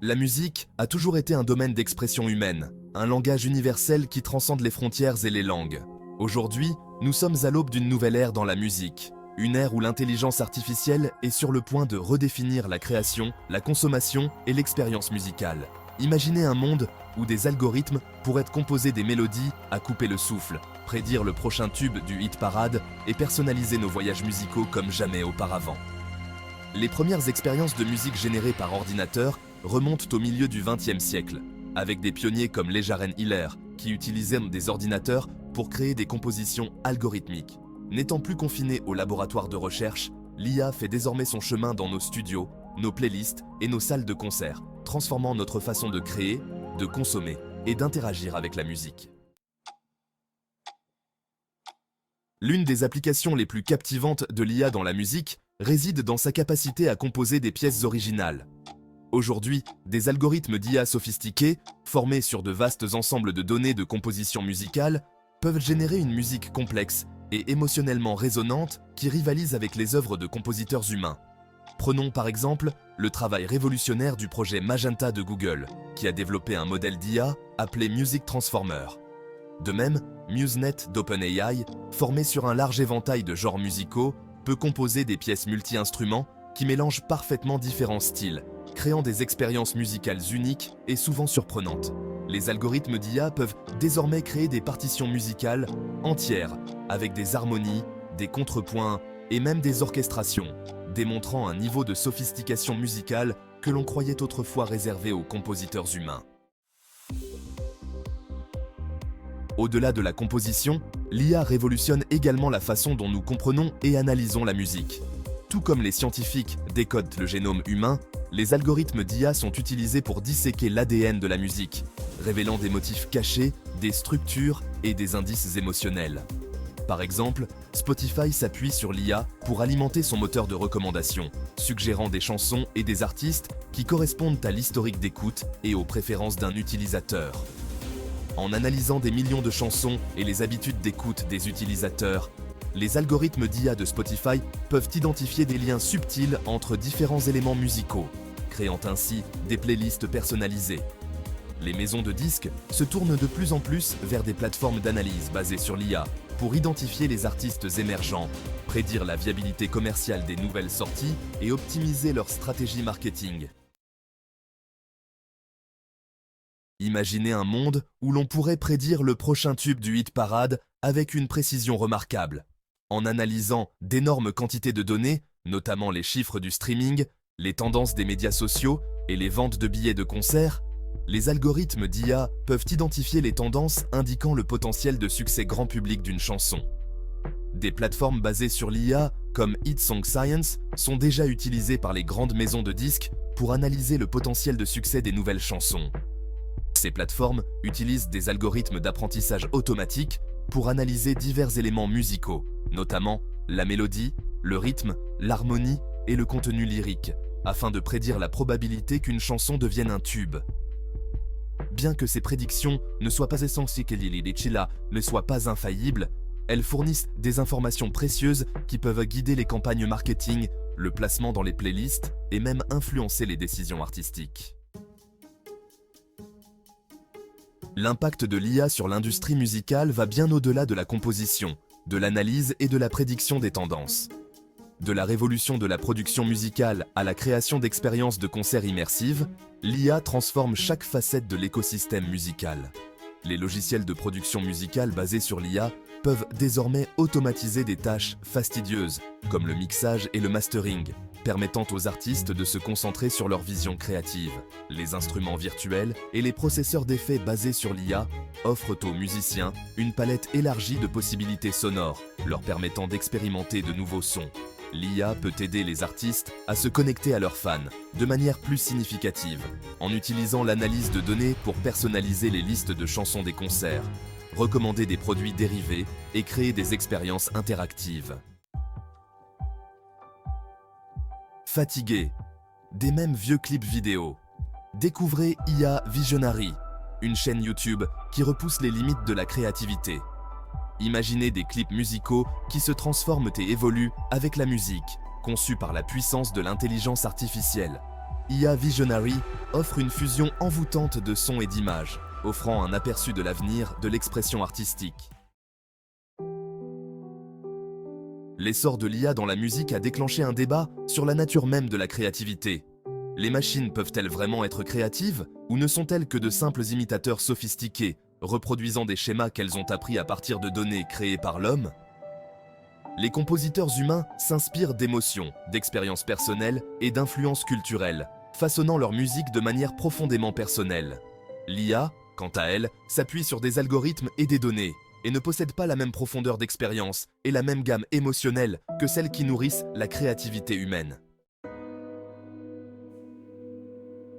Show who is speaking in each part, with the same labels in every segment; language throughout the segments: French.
Speaker 1: La musique a toujours été un domaine d'expression humaine, un langage universel qui transcende les frontières et les langues. Aujourd'hui, nous sommes à l'aube d'une nouvelle ère dans la musique, une ère où l'intelligence artificielle est sur le point de redéfinir la création, la consommation et l'expérience musicale. Imaginez un monde où des algorithmes pourraient composer des mélodies à couper le souffle, prédire le prochain tube du hit parade et personnaliser nos voyages musicaux comme jamais auparavant. Les premières expériences de musique générées par ordinateur remontent au milieu du XXe siècle, avec des pionniers comme Lejaren Hiller, qui utilisaient des ordinateurs pour créer des compositions algorithmiques. N'étant plus confiné au laboratoire de recherche, l'IA fait désormais son chemin dans nos studios, nos playlists et nos salles de concert, transformant notre façon de créer, de consommer et d'interagir avec la musique. L'une des applications les plus captivantes de l'IA dans la musique réside dans sa capacité à composer des pièces originales. Aujourd'hui, des algorithmes d'IA sophistiqués, formés sur de vastes ensembles de données de composition musicale, peuvent générer une musique complexe et émotionnellement résonante qui rivalise avec les œuvres de compositeurs humains. Prenons par exemple le travail révolutionnaire du projet Magenta de Google, qui a développé un modèle d'IA appelé Music Transformer. De même, MuseNet d'OpenAI, formé sur un large éventail de genres musicaux, peut composer des pièces multi-instruments qui mélangent parfaitement différents styles, créant des expériences musicales uniques et souvent surprenantes. Les algorithmes d'IA peuvent désormais créer des partitions musicales entières, avec des harmonies, des contrepoints et même des orchestrations, démontrant un niveau de sophistication musicale que l'on croyait autrefois réservé aux compositeurs humains. Au-delà de la composition, l'IA révolutionne également la façon dont nous comprenons et analysons la musique. Tout comme les scientifiques décodent le génome humain, les algorithmes d'IA sont utilisés pour disséquer l'ADN de la musique, révélant des motifs cachés, des structures et des indices émotionnels. Par exemple, Spotify s'appuie sur l'IA pour alimenter son moteur de recommandation, suggérant des chansons et des artistes qui correspondent à l'historique d'écoute et aux préférences d'un utilisateur. En analysant des millions de chansons et les habitudes d'écoute des utilisateurs, les algorithmes d'IA de Spotify peuvent identifier des liens subtils entre différents éléments musicaux, créant ainsi des playlists personnalisées. Les maisons de disques se tournent de plus en plus vers des plateformes d'analyse basées sur l'IA pour identifier les artistes émergents, prédire la viabilité commerciale des nouvelles sorties et optimiser leur stratégie marketing. Imaginez un monde où l'on pourrait prédire le prochain tube du hit parade avec une précision remarquable. En analysant d'énormes quantités de données, notamment les chiffres du streaming, les tendances des médias sociaux et les ventes de billets de concert, les algorithmes d'IA peuvent identifier les tendances indiquant le potentiel de succès grand public d'une chanson. Des plateformes basées sur l'IA, comme Hit Song Science, sont déjà utilisées par les grandes maisons de disques pour analyser le potentiel de succès des nouvelles chansons. Ces plateformes utilisent des algorithmes d'apprentissage automatique pour analyser divers éléments musicaux, notamment la mélodie, le rythme, l'harmonie et le contenu lyrique, afin de prédire la probabilité qu'une chanson devienne un tube. Bien que ces prédictions ne soient pas essentielles ne soient pas infaillibles, elles fournissent des informations précieuses qui peuvent guider les campagnes marketing, le placement dans les playlists et même influencer les décisions artistiques. L'impact de l'IA sur l'industrie musicale va bien au-delà de la composition, de l'analyse et de la prédiction des tendances. De la révolution de la production musicale à la création d'expériences de concerts immersives, l'IA transforme chaque facette de l'écosystème musical. Les logiciels de production musicale basés sur l'IA peuvent désormais automatiser des tâches fastidieuses, comme le mixage et le mastering, permettant aux artistes de se concentrer sur leur vision créative. Les instruments virtuels et les processeurs d'effets basés sur l'IA offrent aux musiciens une palette élargie de possibilités sonores, leur permettant d'expérimenter de nouveaux sons. L'IA peut aider les artistes à se connecter à leurs fans de manière plus significative, en utilisant l'analyse de données pour personnaliser les listes de chansons des concerts, recommander des produits dérivés et créer des expériences interactives. Fatigué des mêmes vieux clips vidéo. Découvrez IA Visionary, une chaîne YouTube qui repousse les limites de la créativité. Imaginez des clips musicaux qui se transforment et évoluent avec la musique, conçus par la puissance de l'intelligence artificielle. IA Visionary offre une fusion envoûtante de sons et d'images, offrant un aperçu de l'avenir de l'expression artistique. L'essor de l'IA dans la musique a déclenché un débat sur la nature même de la créativité. Les machines peuvent-elles vraiment être créatives ou ne sont-elles que de simples imitateurs sophistiqués, reproduisant des schémas qu'elles ont appris à partir de données créées par l'homme? Les compositeurs humains s'inspirent d'émotions, d'expériences personnelles et d'influences culturelles, façonnant leur musique de manière profondément personnelle. L'IA, quant à elle, s'appuie sur des algorithmes et des données, et ne possède pas la même profondeur d'expérience et la même gamme émotionnelle que celles qui nourrissent la créativité humaine.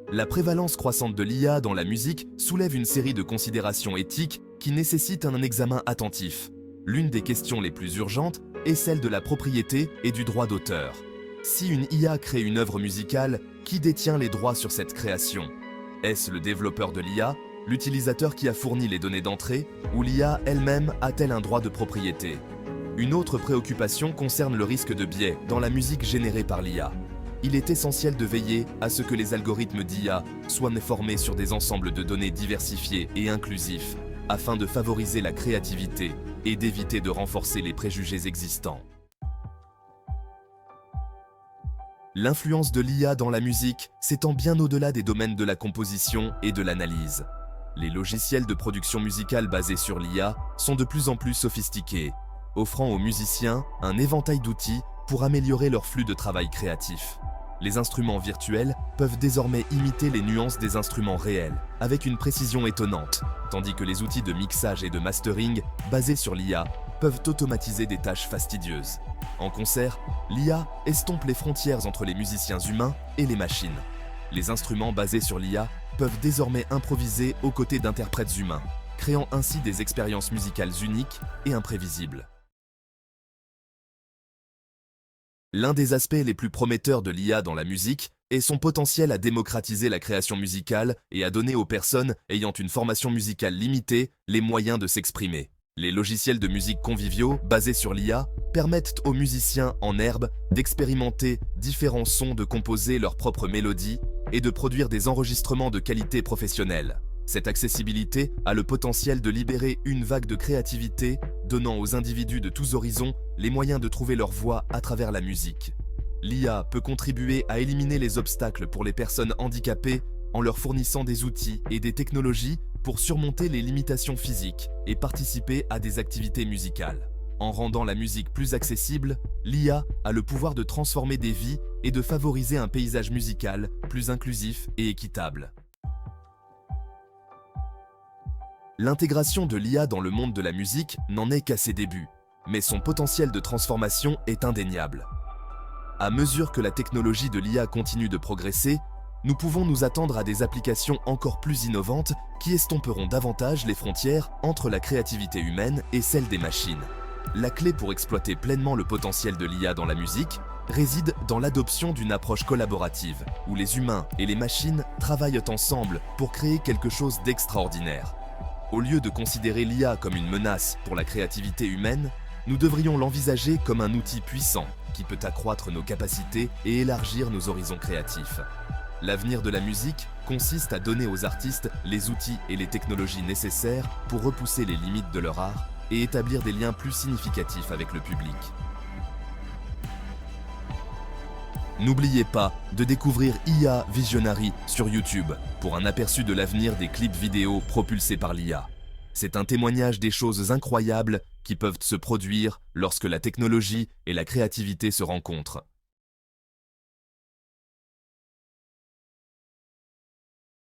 Speaker 1: La prévalence croissante de l'IA dans la musique soulève une série de considérations éthiques qui nécessitent un examen attentif. L'une des questions les plus urgentes est celle de la propriété et du droit d'auteur. Si une IA crée une œuvre musicale, qui détient les droits sur cette création? Est-ce le développeur de l'IA, l'utilisateur qui a fourni les données d'entrée, ou l'IA elle-même a-t-elle un droit de propriété? Une autre préoccupation concerne le risque de biais dans la musique générée par l'IA. Il est essentiel de veiller à ce que les algorithmes d'IA soient formés sur des ensembles de données diversifiés et inclusifs, afin de favoriser la créativité et d'éviter de renforcer les préjugés existants. L'influence de l'IA dans la musique s'étend bien au-delà des domaines de la composition et de l'analyse. Les logiciels de production musicale basés sur l'IA sont de plus en plus sophistiqués, offrant aux musiciens un éventail d'outils pour améliorer leur flux de travail créatif. Les instruments virtuels peuvent désormais imiter les nuances des instruments réels, avec une précision étonnante, tandis que les outils de mixage et de mastering, basés sur l'IA, peuvent automatiser des tâches fastidieuses. En concert, l'IA estompe les frontières entre les musiciens humains et les machines. Les instruments basés sur l'IA peuvent désormais improviser aux côtés d'interprètes humains, créant ainsi des expériences musicales uniques et imprévisibles. L'un des aspects les plus prometteurs de l'IA dans la musique est son potentiel à démocratiser la création musicale et à donner aux personnes ayant une formation musicale limitée les moyens de s'exprimer. Les logiciels de musique conviviaux basés sur l'IA permettent aux musiciens en herbe d'expérimenter différents sons, de composer leurs propres mélodies et de produire des enregistrements de qualité professionnelle. Cette accessibilité a le potentiel de libérer une vague de créativité, donnant aux individus de tous horizons les moyens de trouver leur voix à travers la musique. L'IA peut contribuer à éliminer les obstacles pour les personnes handicapées en leur fournissant des outils et des technologies pour surmonter les limitations physiques et participer à des activités musicales. En rendant la musique plus accessible, l'IA a le pouvoir de transformer des vies et de favoriser un paysage musical plus inclusif et équitable. L'intégration de l'IA dans le monde de la musique n'en est qu'à ses débuts, mais son potentiel de transformation est indéniable. À mesure que la technologie de l'IA continue de progresser, nous pouvons nous attendre à des applications encore plus innovantes qui estomperont davantage les frontières entre la créativité humaine et celle des machines. La clé pour exploiter pleinement le potentiel de l'IA dans la musique réside dans l'adoption d'une approche collaborative, où les humains et les machines travaillent ensemble pour créer quelque chose d'extraordinaire. Au lieu de considérer l'IA comme une menace pour la créativité humaine, nous devrions l'envisager comme un outil puissant qui peut accroître nos capacités et élargir nos horizons créatifs. L'avenir de la musique consiste à donner aux artistes les outils et les technologies nécessaires pour repousser les limites de leur art et établir des liens plus significatifs avec le public. N'oubliez pas de découvrir IA Visionary sur YouTube pour un aperçu de l'avenir des clips vidéo propulsés par l'IA. C'est un témoignage des choses incroyables qui peuvent se produire lorsque la technologie et la créativité se rencontrent.